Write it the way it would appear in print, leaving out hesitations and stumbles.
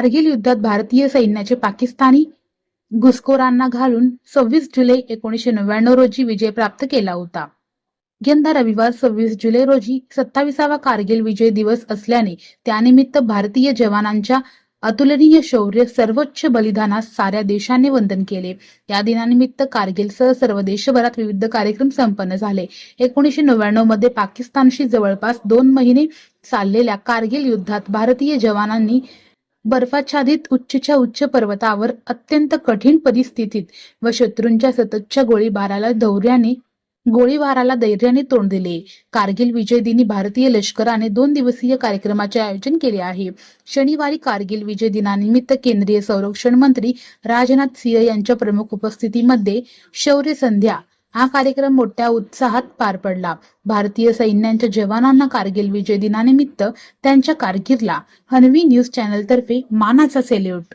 कारगिल युद्धात भारतीय सैन्याचे पाकिस्तानी घुसखोरांना घालून 26 जुलै 1999 रोजी विजय प्राप्त केला होता। यंदा रविवार 26 जुलै रोजी 27वा कारगिल विजय दिवस असल्याने त्यानिमित्त भारतीय जवानांच्या अतुलनीय शौर्य सर्वोच्च बलिदानास साऱ्या देशाने वंदन केले। या दिनानिमित्त कारगिलसह सर्व देशभरात विविध कार्यक्रम संपन्न झाले। 1999 मध्ये पाकिस्तानशी जवळपास 2 महिने चाललेल्या कारगिल युद्धात भारतीय जवानांनी बर्फाच्छादित उच्चच्या उच्च पर्वतावर अत्यंत कठीण परिस्थितीत व शत्रूंच्या सततच्या गोळीबाराला धैर्याने तोंड दिले। कारगिल विजय दिनी भारतीय लष्कराने 2 दिवसीय कार्यक्रमाचे आयोजन केले आहे। शनिवारी कारगिल विजय दिनानिमित्त केंद्रीय संरक्षण मंत्री राजनाथ सिंह यांच्या प्रमुख उपस्थितीमध्ये शौर्य संध्या हा कार्यक्रम मोठ्या उत्साहात पार पडला। भारतीय सैन्याच्या जवानांना कारगिल विजय दिनानिमित्त त्यांच्या कारगिलला हनवी न्यूज चॅनल तर्फे मानाचा सॅल्यूट।